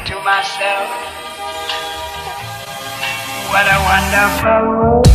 to myself, what a wonderful world.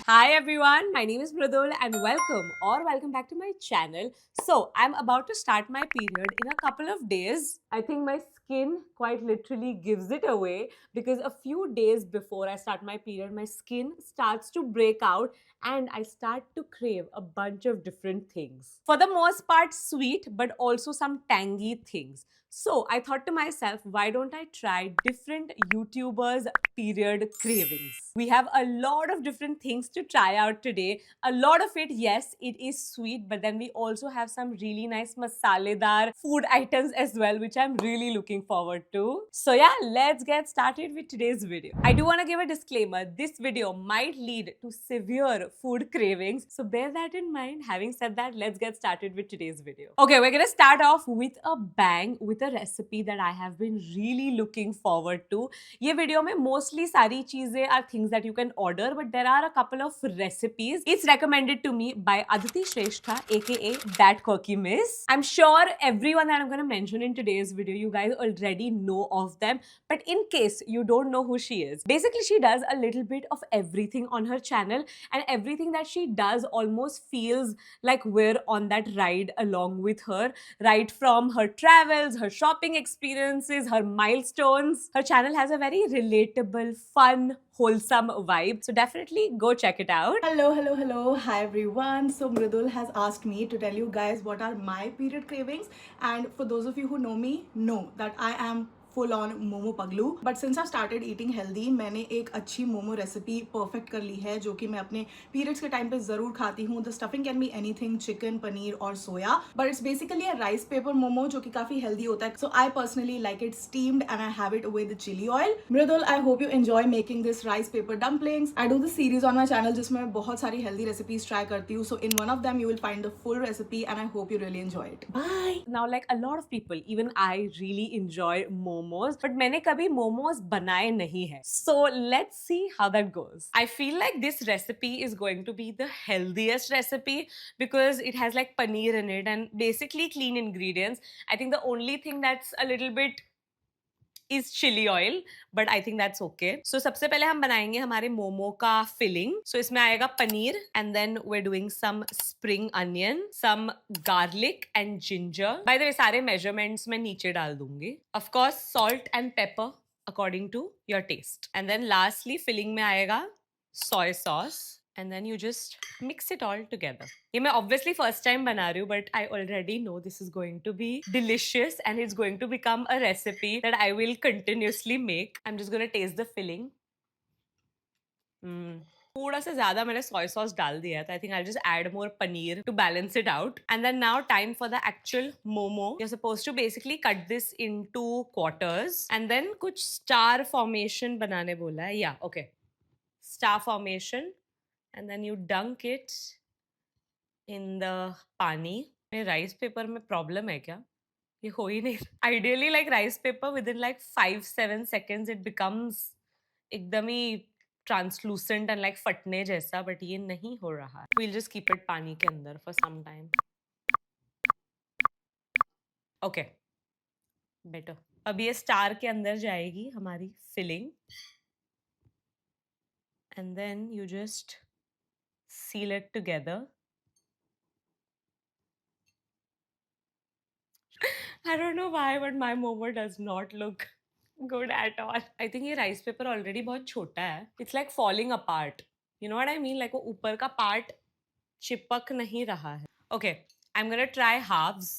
Hi everyone, my name is Mridul and welcome back to my channel. So I'm about to start my period in a couple of days. I think my skin quite literally gives it away because a few days before I start my period, my skin starts to break out and I start to crave a bunch of different things. For the most part sweet, but also some tangy things. So I thought to myself, why don't I try different YouTubers' period cravings? We have a lot of different things to try out today. A lot of it, yes, it is sweet, but then we also have some really nice masaledar food items as well, which I'm really looking forward to. So yeah, let's get started with today's video. I do want to give a disclaimer. This video might lead to severe food cravings, so bear that in mind. Having said that, let's get started with today's video. Okay, we're gonna start off with a bang with a recipe that I have been really looking forward to. ये video में mostly सारी चीजें are things that you can order, but there are a couple of recipes. It's recommended to me by Aditi Shrestha, aka That Quirky Miss. I'm sure everyone that I'm gonna mention in today's video, you guys already know of them, but in case you don't know who she is, basically she does a little bit of everything on her channel, and everything that she does almost feels like we're on that ride along with her, right from her travels, her shopping experiences, her milestones. Her channel has a very relatable, fun, wholesome vibe. So definitely go check it out. Hello. Hi everyone. So Mridul has asked me to tell you guys what are my period cravings, and for those of you who know me, know that I am full on momo पगलू. But since I started eating healthy, मैंने एक अच्छी momo recipe perfect कर ली है जो कि मैं अपने पीरियड्स के टाइम पे जरूर खाती हूँ. The stuffing can be anything, chicken, paneer और soya, but it's basically a rice paper momo जो कि काफी हेल्दी होता है. So I personally like it steamed and I have it with chilli oil. Mridul, I hope you enjoy making this rice paper dumplings. I do this series on my channel जिसमें मैं बहुत सारी healthy recipes try करती हूँ. So in one of them you will find the full recipe and I hope you really enjoy it. Bye. Now, like a lot of people, even I really enjoy momos, but मैंने कभी मोमोज बनाए नहीं है. So let's see how that goes. I feel like this recipe is going to be the healthiest recipe because it has like paneer in it and basically clean ingredients. I think the only thing that's a little bit is chili oil, but I think that's okay. So सबसे पहले हम बनाएंगे हमारे मोमो का filling. So इसमें आएगा paneer and then we're doing some spring onion, some garlic and ginger. By the way, सारे measurements मैं नीचे डाल दूंगी. Of course, salt and pepper according to your taste. And then lastly, filling में आएगा soy sauce. And then you just mix it all together. ये मैं obviously first time बना रही हूँ, but I already know this is going to be delicious and it's going to become a recipe that I will continuously make. I'm just gonna taste the filling. थोड़ा सा ज़्यादा मैंने soy sauce डाल दिया था. I think I'll just add more paneer to balance it out. And then now time for the actual momo. You're supposed to basically cut this into quarters and then कुछ star formation बनाने बोला है. Yeah, okay. Star formation. And then you dunk it in the पानी. मेरे rice paper में problem है क्या? ये हो ही नहीं. Ideally, like rice paper, within like 5-7 seconds it becomes एकदम ही translucent and like फटने जैसा, but ये नहीं हो रहा है. We'll just keep it पानी के अंदर for some time. Okay, better. अब ये स्टार के अंदर जाएगी हमारी filling. And then you just seal it together. I don't know why, but my momo does not look good at all. I think ये rice paper already बहुत छोटा है. It's like falling apart. You know what I mean? Like वो ऊपर का part चिपक नहीं रहा है. Okay, I'm gonna try halves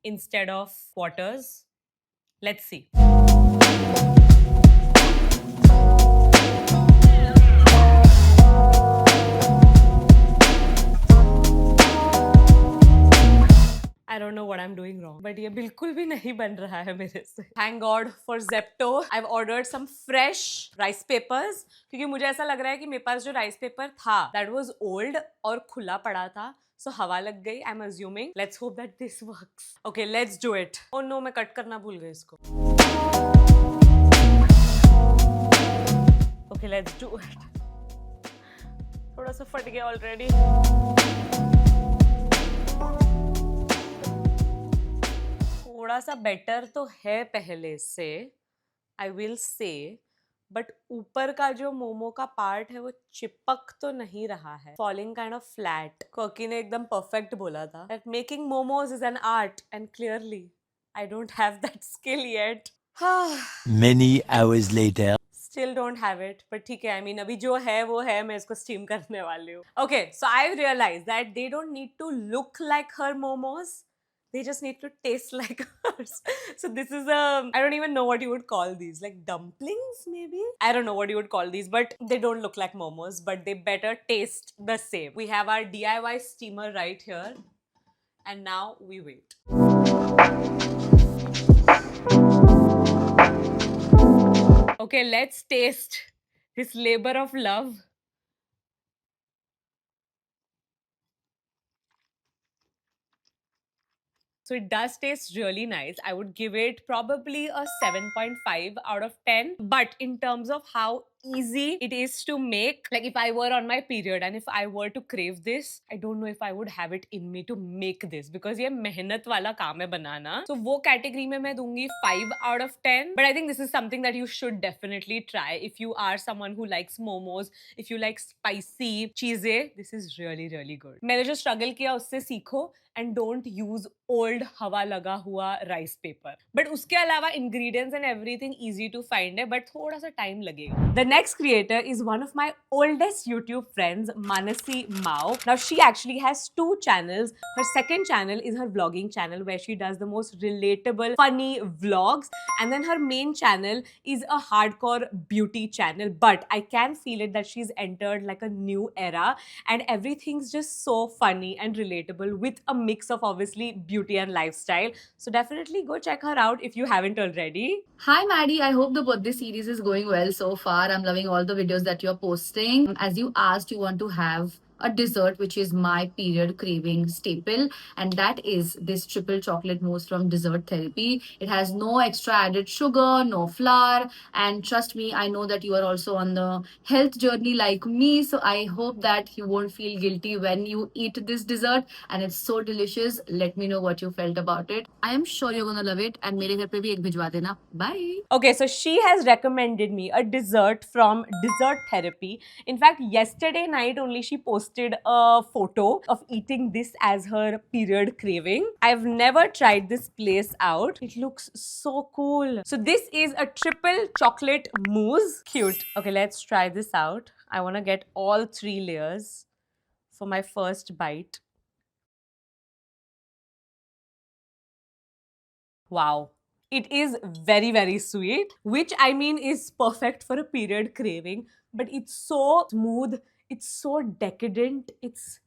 instead of quarters. Let's see. I don't know what I'm doing wrong, but ये बिल्कुल भी नहीं बन रहा है मेरे से. Thank God for Zepto. I've ordered some fresh rice papers क्योंकि मुझे ऐसा लग रहा है कि मेरे पास जो rice paper था that was old और खुला पड़ा था. So हवा लग गई. I'm assuming. Let's hope that this works. Okay, let's do it. Oh no, मैं कट करना भूल गई इसको. Okay, let's do it. थोड़ा सा फट गया already. थोड़ा सा बेटर तो है पहले से, आई विल से, बट ऊपर का जो मोमो का पार्ट है वो चिपक तो नहीं रहा है, फॉलिंग काइंड ऑफ फ्लैट. कोकी ने एकदम परफेक्ट बोला था that making momos is an art and clearly I don't have that skill yet. Many hours later. Still don't have it, but ठीक है. I mean अभी जो है वो है, मैं इसको steam करने वाली हूँ. Okay, so I realized that they don't need to look like her momos. They just need to taste like hers. So this is I don't even know what you would call these, like dumplings maybe? I don't know what you would call these, but they don't look like momos, but they better taste the same. We have our DIY steamer right here, and now we wait. Okay, let's taste this labor of love. So it does taste really nice. I would give it probably a 7.5 out of 10. But in terms of how easy it is to make, like if I were on my period and if I were to crave this, I don't know if I would have it in me to make this, because ये मेहनत वाला काम है बनाना. So वो category में मैं दूंगी 5 out of 10. But I think this is something that you should definitely try if you are someone who likes momos, if you like spicy चीजें. This is really really good. मैंने जो struggle किया उससे सीखो and don't use old हवा लगा हुआ rice paper. But उसके अलावा ingredients and everything easy to find है, but थोड़ा सा time लगेगा. The next creator is one of my oldest YouTube friends, Manasi Mao. Now she actually has 2 channels. Her second channel is her vlogging channel where she does the most relatable, funny vlogs. And then her main channel is a hardcore beauty channel. But I can feel it that she's entered like a new era and everything's just so funny and relatable with a mix of obviously beauty and lifestyle. So definitely go check her out if you haven't already. Hi Maddie, I hope the birthday series is going well so far. I'm loving all the videos that you're posting. As you asked, you want to have a dessert which is my period craving staple, and that is this triple chocolate mousse from Dessert Therapy. It has no extra added sugar, no flour, and trust me, I know that you are also on the health journey like me, so I hope that you won't feel guilty when you eat this dessert, and it's so delicious. Let me know what you felt about it. I am sure you're gonna love it, and मेरे घर पे भी एक भिजवा देना. Bye. Okay, so she has recommended me a dessert from Dessert Therapy. In fact, yesterday night only she posted a photo of eating this as her period craving. I've never tried this place out. It looks so cool. So this is a triple chocolate mousse. Cute. Okay, let's try this out. I want to get all 3 layers for my first bite. Wow. It is very, very sweet, which I mean is perfect for a period craving, but it's so smooth, it's so decadent, it's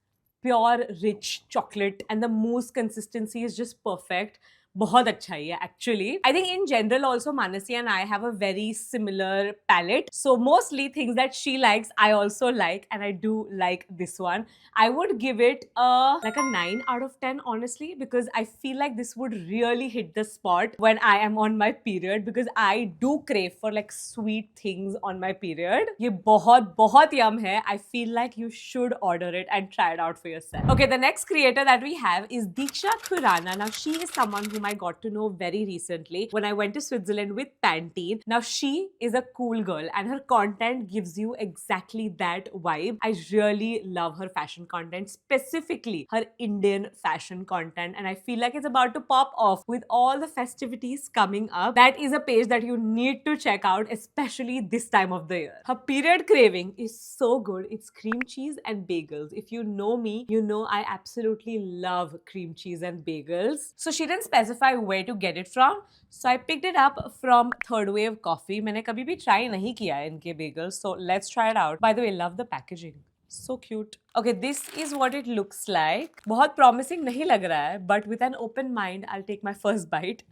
pure, rich chocolate, and the mousse consistency is just perfect. बहुत अच्छा ही है actually. I think in general also Manasi and I have a very similar palate. So mostly things that she likes, I also like, and I do like this one. I would give it like a 9 out of 10 honestly, because I feel like this would really hit the spot when I am on my period, because I do crave for like sweet things on my period. ये बहुत yum है. I feel like you should order it and try it out for yourself. Okay, the next creator that we have is Diksha Khurana. Now she is someone whom I got to know very recently when I went to Switzerland with Pantene. Now she is a cool girl and her content gives you exactly that vibe. I really love her fashion content, specifically her Indian fashion content, and I feel like it's about to pop off with all the festivities coming up. That is a page that you need to check out, especially this time of the year. Her period craving is so good. It's cream cheese and bagels. If you know me, you know I absolutely love cream cheese and bagels. So she didn't specify where to get it from, so I picked it up from Third Wave Coffee. मैंने कभी भी try नहीं किया है इनके bagels, so let's try it out. By the way, love the packaging. So cute. Okay, this is what it looks like. बहुत promising नहीं लग रहा है, but with an open mind, I'll take my first bite.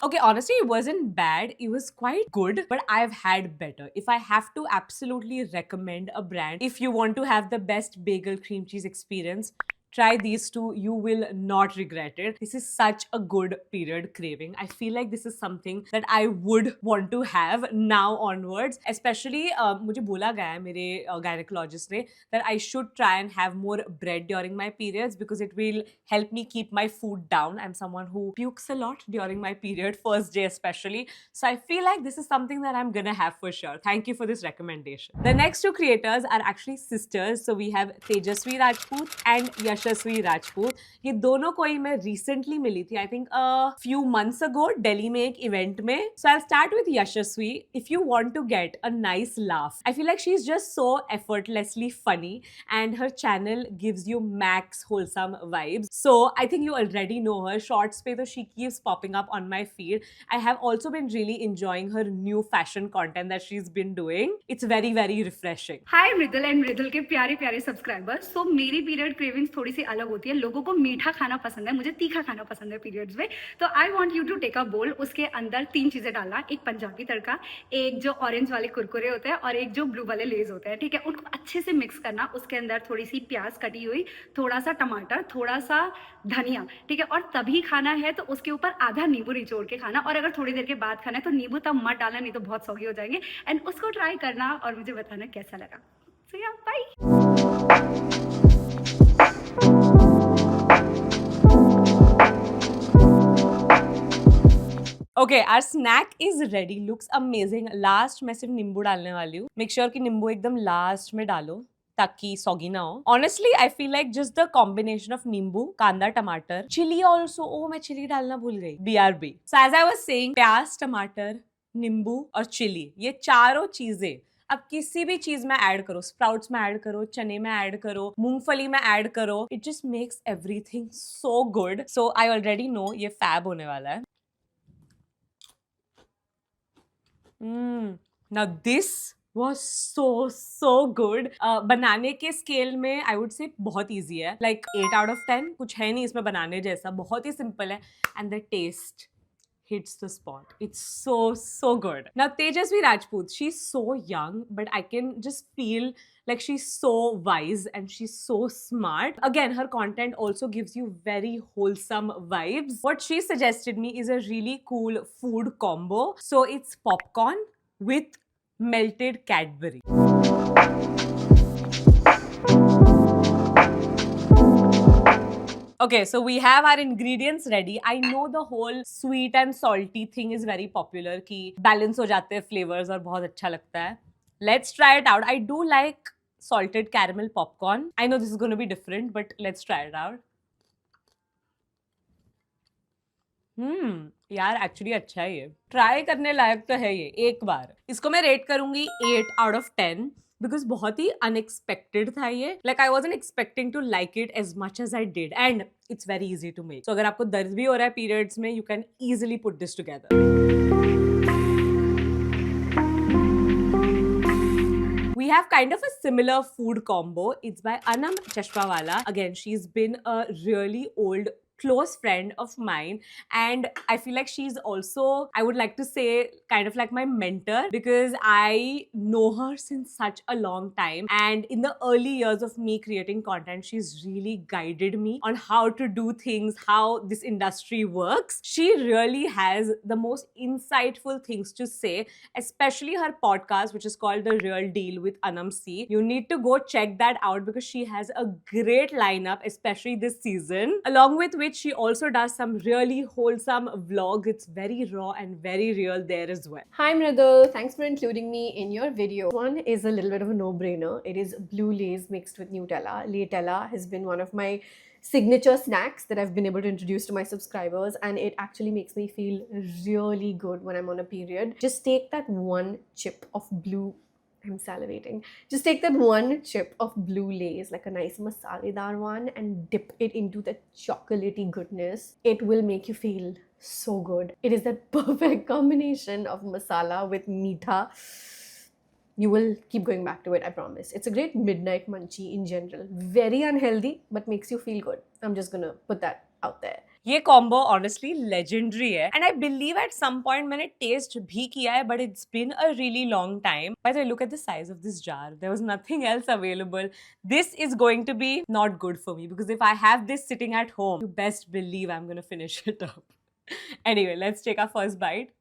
Okay, honestly, it wasn't bad. It was quite good, but I've had better. If I have to absolutely recommend a brand, if you want to have the best bagel cream cheese experience, try these two. You will not regret it. This is such a good period craving. I feel like this is something that I would want to have now onwards. Especially मुझे बोला गया है मेरे gynecologist ने that I should try and have more bread during my periods because it will help me keep my food down. I'm someone who pukes a lot during my period, first day especially. So I feel like this is something that I'm gonna have for sure. Thank you for this recommendation. The next two creators are actually sisters. So we have Tejasvi Rajput and Yashasvi Rajput. ये दोनों को ही मैं recently मिली थी. I think a few months ago Delhi में एक event में. So I'll start with Yashasvi. If you want to get a nice laugh, I feel like she's just so effortlessly funny and her channel gives you max wholesome vibes. So I think you already know her. Shorts पे तो she keeps popping up on my feed. I have also been really enjoying her new fashion content that she's been doing. It's very, very refreshing. Hi Mridul and Mridul के प्यारे प्यारे subscribers. सो मेरी period cravings थोड़ी सी अलग होती है. लोगों को मीठा खाना पसंद है, मुझे तीखा खाना पसंद है पीरियड्स में. तो I want you to take a bowl. उसके अंदर 3 चीजें डालना. एक पंजाबी तड़का, एक जो ऑरेंज वाले कुरकुरे होते हैं और एक जो ब्लू वाले लेज होते हैं. ठीक है, उनको अच्छे से मिक्स करना. उसके अंदर थोड़ी सी प्याज कटी हुई, थोड़ा सा टमाटर, थोड़ा सा धनिया. ठीक है, और तभी खाना है तो उसके ऊपर आधा नींबू निचोड़ के खाना. और अगर थोड़ी देर के बाद खाना है तो नींबू तब मत डालना, नहीं तो बहुत सौगी हो जाएंगे. एंड उसको ट्राई करना और मुझे बताना कैसा लगा. सो या bye. Okay, our snack is ready. Looks amazing. Last मैं सिर्फ नींबू डालने वाली हूँ. Make sure कि नींबू एकदम लास्ट में डालो ताकि सॉगी ना हो. Honestly, I feel like just the combination of नींबू, कांदा, टमाटर, chili also. Oh, मैं chili डालना भूल गई. BRB. So as I was saying, प्याज, टमाटर, नींबू और चिली, ये चारों चीजें अब किसी भी चीज में ऐड करो. स्प्राउट्स में ऐड करो, चने में ऐड करो, मूंगफली में ऐड करो. It just makes everything so good. So I already no ये फैब होने वाला है. Now this was so good. बनाने के स्केल में आई वुड से बहुत ईजी है. Like 8 out of 10. कुछ है नहीं इसमें बनाने जैसा, बहुत ही सिंपल है. And the taste hits the spot. It's so good. Now Tejasvi Rajput, she's so young, but I can just feel like she's so wise and she's so smart. Again, her content also gives you very wholesome vibes. What she suggested me is a really cool food combo. So it's popcorn with melted Cadbury. Okay, so we have our ingredients ready. I know the whole sweet and salty thing is very popular कि balance हो जाते हैं flavors और बहुत अच्छा लगता है. Let's try it out. I do like salted caramel popcorn. I know this is going to be different, but let's try it out. यार एक्चुअली अच्छा है ये. ट्राई करने लायक तो है ये एक बार. इसको मैं रेट करूंगी 8 out of 10. बिकॉज बहुत ही अनएक्सपेक्टेड था ये. Like I wasn't expecting to like it as much as I did and it's very easy to make. So अगर आपको दर्द भी हो रहा है पीरियड्स में, you can easily put this together. We have kind of a similar food combo. It's by Anam Chashpawala. Again, she's been a really old close friend of mine and I feel like she's also, I would like to say, kind of like my mentor because I know her since such a long time and in the early years of me creating content, she's really guided me on how to do things, how this industry works. She really has the most insightful things to say, especially her podcast which is called The Real Deal with Anam C. You need to go check that out because she has a great lineup, especially this season, along with which she also does some really wholesome vlogs. It's very raw and very real there as well. Hi Mridul, thanks for including me in your video. One is a little bit of a no-brainer. It is blue Lays mixed with Nutella. Laytella has been one of my signature snacks that I've been able to introduce to my subscribers and it actually makes me feel really good when I'm on a period. Just take that one chip of blue, I'm salivating. Just take that one chip of blue Lays, like a nice masaledar one, and dip it into the chocolatey goodness. It will make you feel so good. It is that perfect combination of masala with meetha. You will keep going back to it, I promise. It's a great midnight munchie in general. Very unhealthy, but makes you feel good. I'm just gonna put that out there. ये combo honestly legendary है, and I believe at some point मैंने taste भी किया है, but it's been a really long time. By the way, look at the size of this jar. There was nothing else available. This is going to be not good for me because if I have this sitting at home, you best believe I'm gonna finish it up. Anyway, let's take our first bite.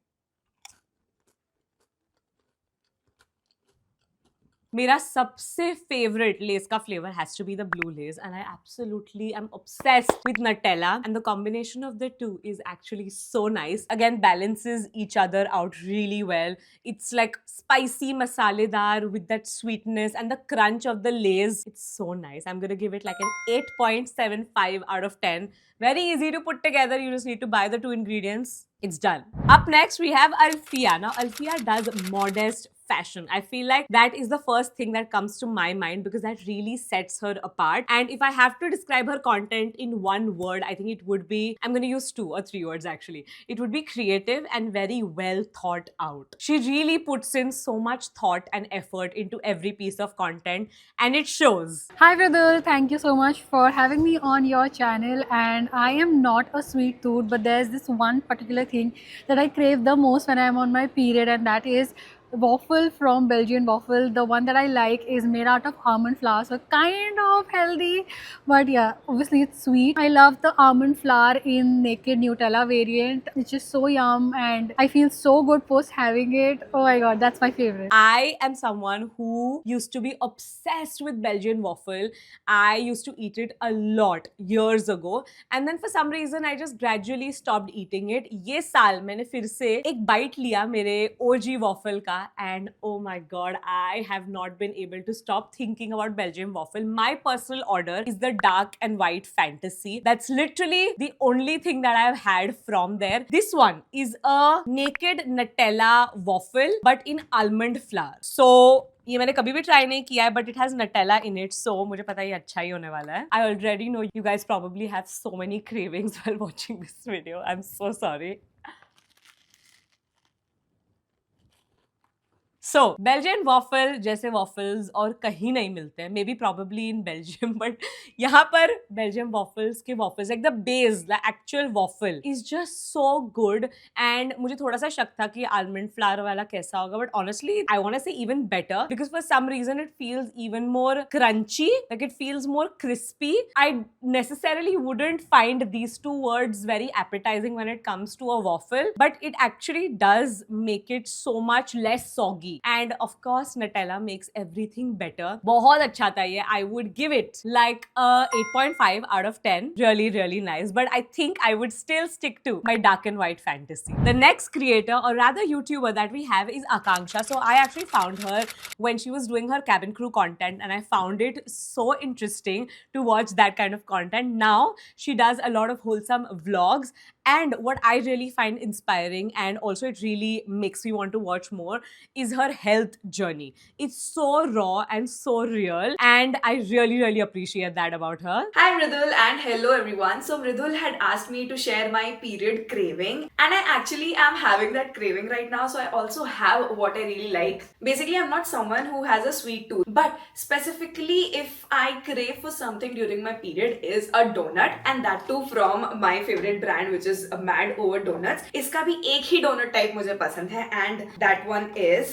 मेरा सबसे favourite Lay's का flavour has to be the blue Lay's and I absolutely am obsessed with Nutella and the combination of the two is actually so nice. Again, balances each other out really well. It's like spicy masaledar with that sweetness and the crunch of the Lay's. It's so nice. I'm gonna give it like an 8.75 out of 10. Very easy to put together. You just need to buy the 2 ingredients. It's done. Up next, we have Alfia. Now, Alfia does modest fashion. I feel like that is the first thing that comes to my mind because that really sets her apart. And if I have to describe her content in one word, I think it would be, I'm going to use 2 or 3 words actually. It would be creative and very well thought out. She really puts in so much thought and effort into every piece of content and it shows. Hi Vridul, thank you so much for having me on your channel. And I am not a sweet tooth, but there's this one particular thing that I crave the most when I'm on my period, and that is waffle from Belgian Waffle. The one that I like is made out of almond flour, so kind of healthy, but yeah, obviously it's sweet. I love the almond flour in Naked Nutella variant. It's just so yum and I feel so good post having it. Oh my god, that's my favorite. I am someone who used to be obsessed with Belgian waffle. I used to eat it a lot years ago, and then for some reason I just gradually stopped eating it. ये साल मैंने फिर से एक bite लिया मेरे OG waffle का, and oh my god, I have not been able to stop thinking about Belgian waffle. My personal order is the dark and white fantasy. That's literally the only thing that I have had from there. This one is a naked Nutella waffle but in almond flour. So ये मैंने कभी भी try नहीं किया है, but it has Nutella in it, so मुझे पता है ये अच्छा ही होने वाला है. I already know you guys probably have so many cravings while watching this video. I am so sorry. So Belgian waffle जैसे वॉफल्स और कहीं नहीं मिलते हैं, maybe probably in Belgium, but यहाँ पर बेल्जियम वॉफल्स के waffles like the base, the actual waffle is just so good. And मुझे थोड़ा सा शक था कि आलमंड फ्लावर वाला कैसा होगा, but honestly I want to say even better because for some reason it feels even more crunchy, like it feels more crispy. I necessarily wouldn't find these two words very appetizing when it comes to a waffle, but it actually does make it so much less soggy. And of course Nutella makes everything better. बहुत अच्छा था ये. I would give it like a 8.5 out of 10. Really really nice, but I think I would still stick to my dark and white fantasy. The next creator, or rather YouTuber that we have, is Akanksha. So I actually found her when she was doing her cabin crew content, and I found it so interesting to watch that kind of content. Now she does a lot of wholesome vlogs, and what I really find inspiring and also it really makes me want to watch more is her health journey. It's so raw and so real, and I really really appreciate that about her. Hi Mridul and hello everyone. So Mridul had asked me to share my period craving, and I actually am having that craving right now. So I also have what I really like. Basically, I'm not someone who has a sweet tooth, but specifically if I crave for something during my period is a donut, and that too from my favorite brand, which is Mad Over Donuts. इसका भी एक ही donut type मुझे पसंद है, and that one is,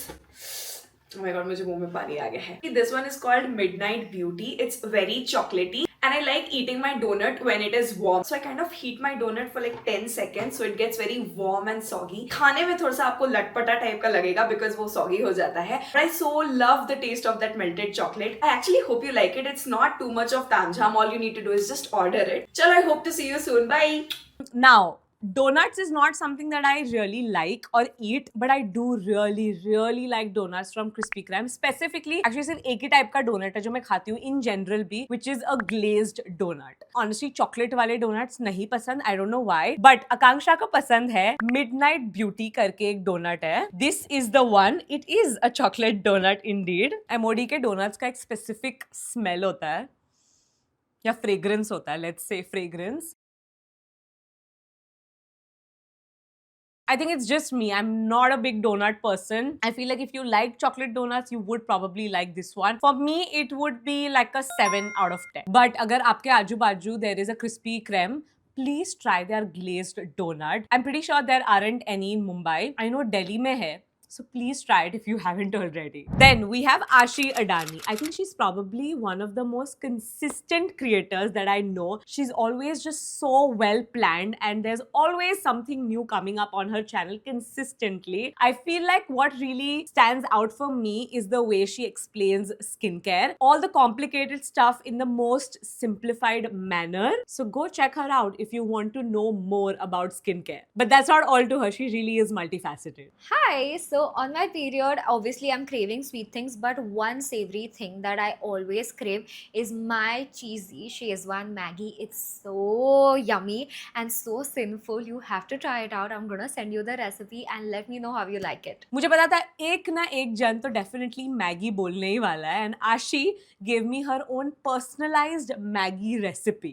oh my god, मुझे मुंह में पानी आ गया है. This one is called Midnight Beauty. It's very chocolatey, and I like eating my donut when it is warm. So I kind of heat my donut for like 10 seconds so it gets very warm and soggy. खाने में थोड़ा सा आपको लटपटा type का लगेगा because वो soggy हो जाता है. But I so love the taste of that melted chocolate. I actually hope you like it. It's not too much of tamjham. All you need to do is just order it. Chalo, I hope to see you soon. Bye. Now, donuts is not something that I really like or eat, but I do really really like donuts from Krispy Kreme. Specifically, actually सिर्फ एक ही type का donut है जो मैं खाती हूँ in general भी, which is a glazed donut. Honestly, chocolate वाले donuts नहीं पसंद. I don't know why, but आकांक्षा को पसंद है. Midnight Beauty करके एक donut है. This is the one. It is a chocolate donut indeed. MOD के donuts का एक specific smell होता है या fragrance होता है. Let's say fragrance. I think it's just me. I'm not a big donut person. I feel like if you like chocolate donuts, you would probably like this one. For me, it would be like a 7 out of 10. But अगर आपके आजू बाजू there is a Krispy Kreme, please try their glazed donut. I'm pretty sure there aren't any in Mumbai. I know Delhi mein hai. So please try it if you haven't already. Then we have Ashi Adani. I think she's probably one of the most consistent creators that I know. She's always just so well planned and there's always something new coming up on her channel consistently. I feel like what really stands out for me is the way she explains skincare. All the complicated stuff in the most simplified manner. So go check her out if you want to know more about skincare. But that's not all to her. She really is multifaceted. Hi, so on my period, obviously I'm craving sweet things, but one savory thing that I always crave is my cheesy Szechuan Maggi. It's so yummy and so sinful. You have to try it out. I'm gonna send you the recipe and let me know how you like it. मुझे पता था एक ना एक जन तो definitely Maggi बोलने ही वाला है, and Ashi gave me her own personalized Maggi recipe.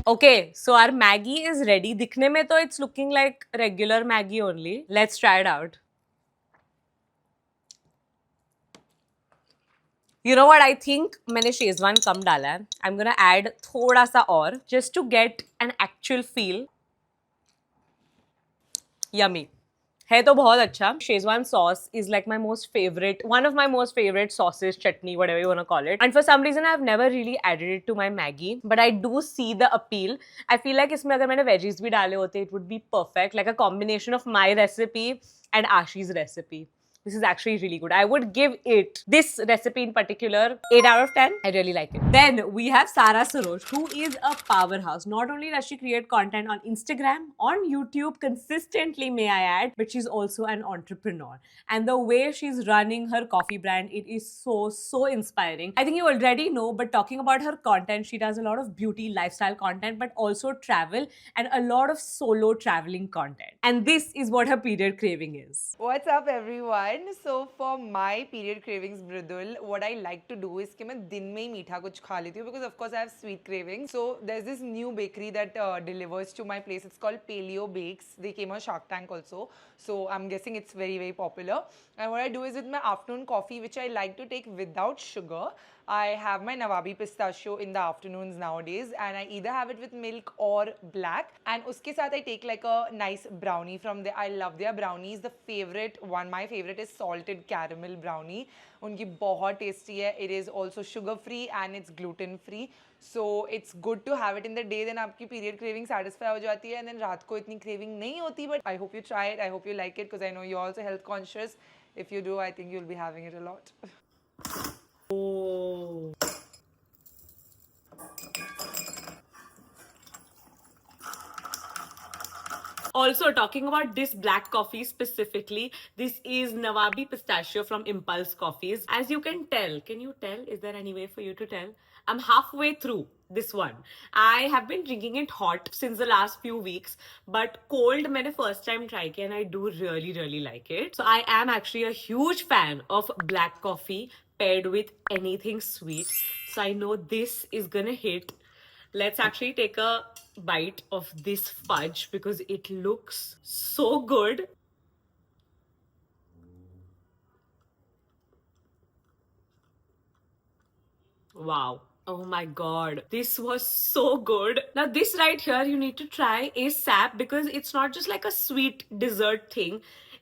Okay, so our Maggi is ready. दिखने में तो it's looking like regular Maggi only. Let's try it out. You know what? I think मैंने Schezwan कम डाला है. I'm gonna add थोड़ा सा और just to get an actual feel. Yummy. है तो बहुत अच्छा. Szechuan sauce is like my most favorite, one of my most favorite sauces, chutney, whatever you want to call it. And for some reason, I've never really added it to my Maggi, but I do see the appeal. I feel like इसमें अगर मैंने veggies भी डाले होते, it would be perfect, like a combination of my recipe and Ashi's recipe. This is actually really good. I would give it, this recipe in particular, 8 out of 10. I really like it. Then we have Sara Saroj, who is a powerhouse. Not only does she create content on Instagram, on YouTube consistently, may I add, but she's also an entrepreneur. And the way she's running her coffee brand, it is so inspiring. I think you already know, but talking about her content, she does a lot of beauty, lifestyle content, but also travel and a lot of solo traveling content. And this is what her period craving is. What's up everyone? So for my period cravings, Mridul, what I like to do is कि मैं दिन में ही मीठा कुछ खा लेती हूँ because of course I have sweet cravings. So there's this new bakery that delivers to my place. It's called Paleo Bakes. They came on Shark Tank also. So I'm guessing it's very popular. And what I do is with my afternoon coffee, which I like to take without sugar, I have my Nawabi pistachio in the afternoons nowadays, and I either have it with milk or black. And uske sath I take like a nice brownie from there. I love their brownies. The favorite one, my favorite is salted caramel brownie. उनकी बहुत tasty है. It is also sugar free and it's gluten free. So it's good to have it in the day. Then आपकी period craving satisfy हो जाती है, and then रात को इतनी craving नहीं होती. But I hope you try it. I hope you like it because I know you're also health conscious. If you do, I think you'll be having it a lot. Oh. Also, talking about this black coffee specifically, this is Nawabi Pistachio from Impulse Coffees. As you can tell, can you tell? Is there any way for you to tell? I'm halfway through this one. I have been drinking it hot since the last few weeks, but cold मैंने first time try किया and I do really like it. So I am actually a huge fan of black coffee paired with anything sweet. So I know this is gonna hit. Let's actually take a bite of this fudge because it looks so good. Wow. Oh my god, this was so good. Now this right here you need to try ASAP because it's not just like a sweet dessert thing.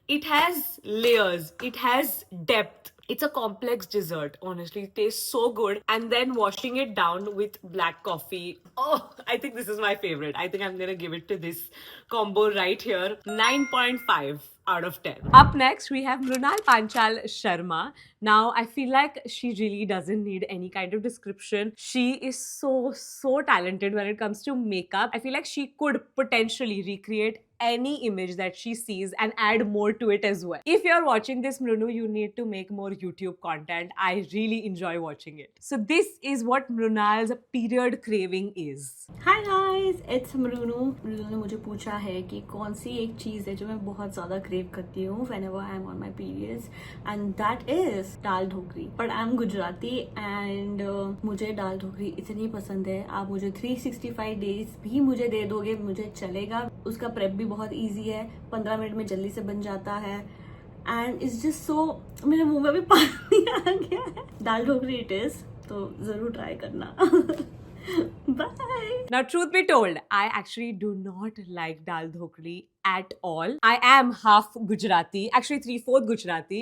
It has layers, it has depth. It's a complex dessert, honestly. It tastes so good. And then washing it down with black coffee. Oh, I think this is my favorite. I think I'm gonna give it to this combo right here. 9.5 out of 10. Up next, we have Mrunal Panchal Sharma. Now, I feel like she really doesn't need any kind of description. She is so talented when it comes to makeup. I feel like she could potentially recreate any image that she sees and add more to it as well. If you're watching this, Mrunu, you need to make more YouTube content. I really enjoy watching it. So this is what Mrunal's period craving is. Hi guys, it's Mrunu. Mrunu ने मुझे पूछा है कि कौन सी एक चीज़ है जो मैं बहुत ज़्यादा crave करती हूँ whenever I'm on my periods, and that is dal ढोकरी. But I'm Gujarati and मुझे दाल ढोकरी इतनी पसंद है. आप मुझे 365 days भी मुझे दे दोगे, मुझे चलेगा. उसका prep भी बहुत easy है, 15 मिनट में जल्दी से बन जाता है. एंड इट्स जस्ट सो, मेरे मुंह में भी पानी आ गया है. दाल ढोकली इट इज, तो ज़रूर ट्राई करना. Bye. Now, truth be told, I actually do not like dal dhokli at all. I am half Gujarati, actually 3/4 Gujarati,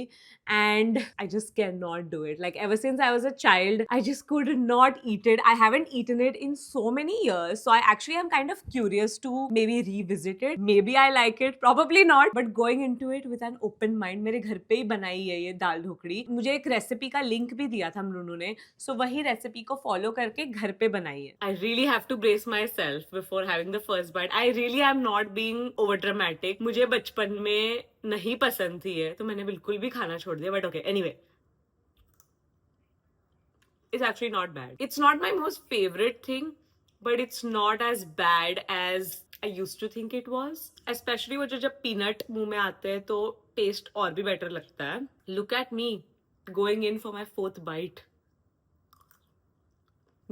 and I just cannot do it. Like, ever since I was a child, I just could not eat it. I haven't eaten it in so many years, so I actually am kind of curious to maybe revisit it. Maybe I like it, probably not, but going into it with an open mind. मेरे घर पे ही बनाई है ये दाल ढोकली. मुझे एक recipe का link भी दिया था मृनु ने, so वही रेसिपी को फॉलो करके घर पे बनाई है. I really have to brace myself before having the first bite. I really am not being over dramatic. मुझे बचपन में नहीं पसंद थी ये, तो मैंने बिल्कुल भी खाना छोड़ दिया. But okay, anyway. It's actually not bad. It's not my most favorite thing, but it's not as bad as I used to think it was. Especially वो जब peanut मुंह में आते हैं तो taste और भी better लगता है. Look at me going in for my 4th bite.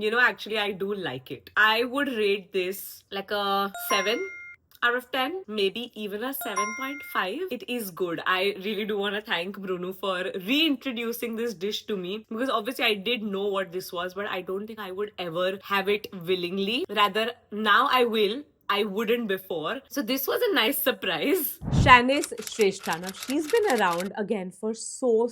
You know, actually, I do like it. I would rate this like a 7 out of 10, maybe even a 7.5. It is good. I really do want to thank Bruno for reintroducing this dish to me, because obviously I did know what this was, but I don't think I would ever have it willingly. Rather, now I will. I wouldn't before. So this was a nice surprise. Shanice Shrestha. Now, she's been around again for so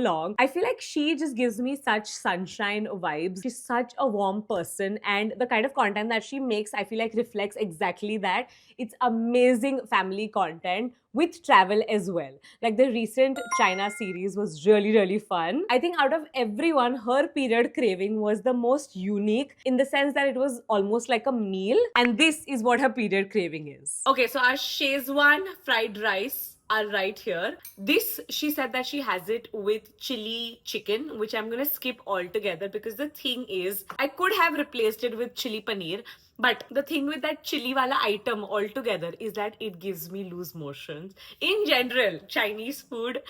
long. I feel like she just gives me such sunshine vibes. She's such a warm person, and the kind of content that she makes, I feel like reflects exactly that. It's amazing family content with travel as well. Like the recent China series was really fun. I think out of everyone, her period craving was the most unique in the sense that it was almost like a meal, and this is what her period craving is. Okay, so our Szechuan fried rice are right here. This, she said that she has it with chili chicken, which I'm gonna skip altogether, because the thing is, I could have replaced it with chili paneer, but the thing with that chili wala item altogether is that it gives me loose motions. In general, Chinese food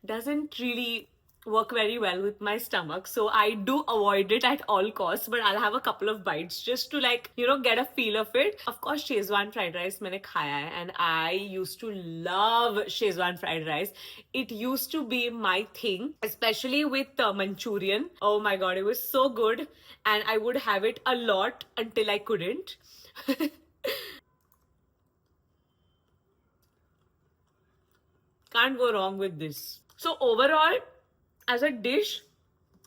doesn't really work very well with my stomach, so I do avoid it at all costs, but I'll have a couple of bites just to, like, you know, get a feel of it. Of course, Szechuan fried rice मैंने खाया है, and I used to love Szechuan fried rice. It used to be my thing, especially with Manchurian. Oh my god, it was so good, and I would have it a lot until I couldn't. Can't go wrong with this. So overall, as a dish,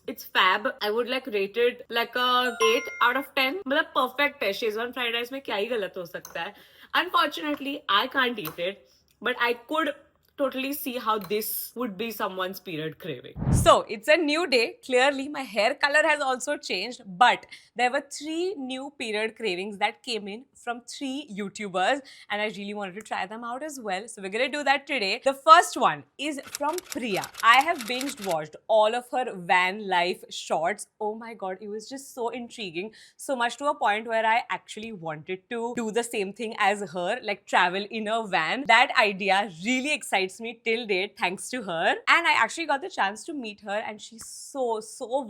it's fab. I would like rate it like a 8 out of 10. मतलब perfect है. Szechuan fried rice में क्या ही गलत हो सकता है. Unfortunately, I can't eat it, but I could totally see how this would be someone's period craving. So it's a new day. Clearly, my hair color has also changed, but there were 3 new period cravings that came in from 3 YouTubers, and I really wanted to try them out as well. So we're gonna do that today. The first one is from Priya. I have binged watched all of her van life shorts. Oh my god, it was just so intriguing. So much to a point where I actually wanted to do the same thing as her, like travel in a van. That idea really excites me till date, thanks to her. And I actually got the chance to meet her, and she's so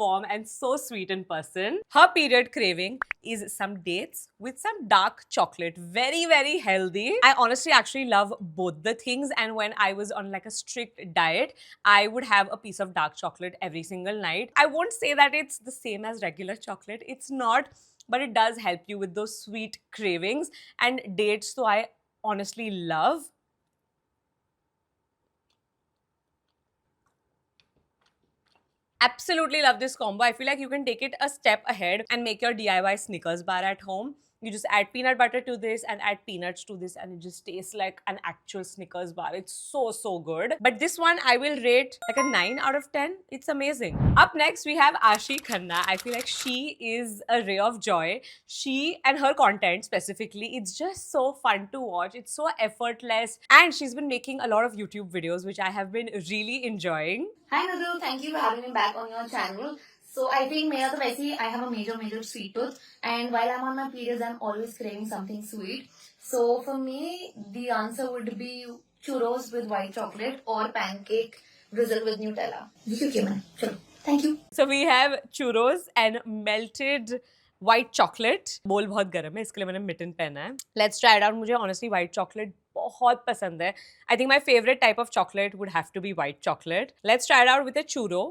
warm and so sweet in person. Her period craving is some dates with some dark chocolate. Very healthy. I honestly actually love both the things, and when I was on like a strict diet, I would have a piece of dark chocolate every single night. I won't say that it's the same as regular chocolate. It's not, but it does help you with those sweet cravings, and dates, so I honestly love. Absolutely love this combo. I feel like you can take it a step ahead and make your DIY Snickers bar at home. You just add peanut butter to this and add peanuts to this, and it just tastes like an actual Snickers bar. It's so good. But this one I will rate like a 9 out of 10. It's amazing. Up next, we have Aashi Khanna. I feel like she is a ray of joy. She and her content specifically, it's just so fun to watch. It's so effortless, and she's been making a lot of YouTube videos, which I have been really enjoying. Hi Nadu, thank you for having me back on your channel. So I think मेरा तो वैसे ही I have a major sweet tooth, and while I'm on my periods I'm always craving something sweet. So for me the answer would be churros with white chocolate or pancake drizzle with Nutella. Thank you. So we have churros and melted white chocolate. बोल बहुत गर्म है, इसके लिए मैंने mitten पहना है. Let's try it out. मुझे honestly white chocolate बहुत पसंद है. I think my favorite type of chocolate would have to be white chocolate. Let's try it out with a churro.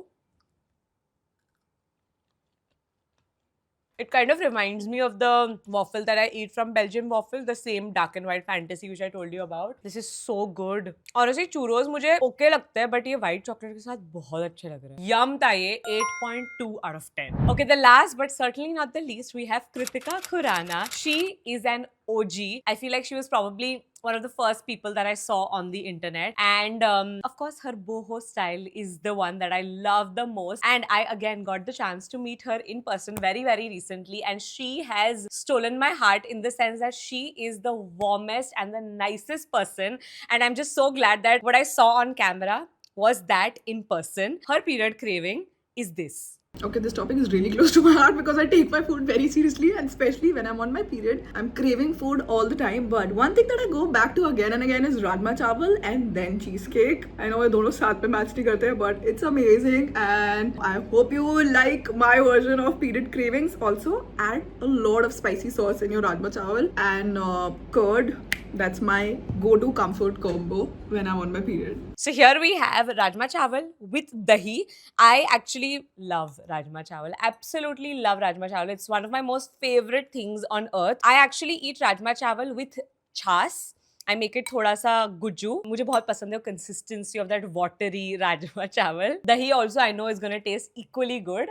It kind of reminds me of the waffle that I eat from Belgian Waffle, the same dark and white fantasy which I told you about. This is so good. Honestly, churros मुझे okay लगते हैं, but ये white chocolate के साथ बहुत अच्छे लग रहे हैं. Yum था ये, 8.2 out of 10. Okay, the last but certainly not the least, we have Kritika Khurana. She is an OG. I feel like she was probably one of the first people that I saw on the internet, and of course her boho style is the one that I love the most, and I again got the chance to meet her in person very recently, and she has stolen my heart in the sense that she is the warmest and the nicest person, and I'm just so glad that what I saw on camera was that in person. Her period craving is this. Okay, this topic is really close to my heart because I take my food very seriously, and especially when I'm on my period, I'm craving food all the time. But one thing that I go back to again and again is rajma chawal and then cheesecake. I know ये दोनों साथ में match नहीं करते हैं, but it's amazing, and I hope you like my version of period cravings. Also, add a lot of spicy sauce in your rajma chawal and curd. That's my go-to comfort combo when I'm on my period. So here we have Rajma Chawal with dahi. I actually love Rajma Chawal. Absolutely love Rajma Chawal. It's one of my most favorite things on earth. I actually eat Rajma Chawal with chas. I make it thoda sa gujju. मुझे बहुत पसंद है consistency of that watery Rajma Chawal. Dahi also I know is gonna taste equally good.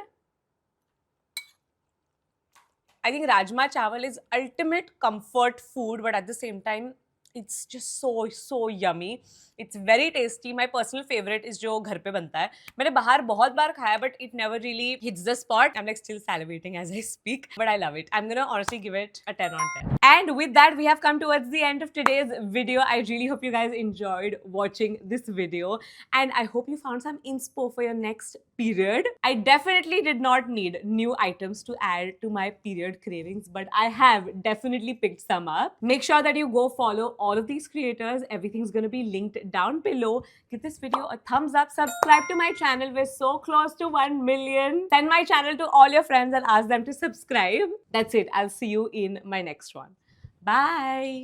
I think Rajma Chawal is ultimate comfort food, but at the same time, it's just so yummy. It's very tasty. My personal favorite is जो घर पे बनता है. मैंने बाहर बहुत बार खाया, but it never really hits the spot. I'm like still salivating as I speak, but I love it. I'm gonna honestly give it a 10 on 10. And with that, we have come towards the end of today's video. I really hope you guys enjoyed watching this video, and I hope you found some inspo for your next period. I definitely did not need new items to add to my period cravings, but I have definitely picked some up. Make sure that you go follow all of these creators. Everything's gonna be linked down below. Give this video a thumbs up. Subscribe to my channel. We're so close to 1 million. Send my channel to all your friends and ask them to subscribe. That's it. I'll see you in my next one. Bye.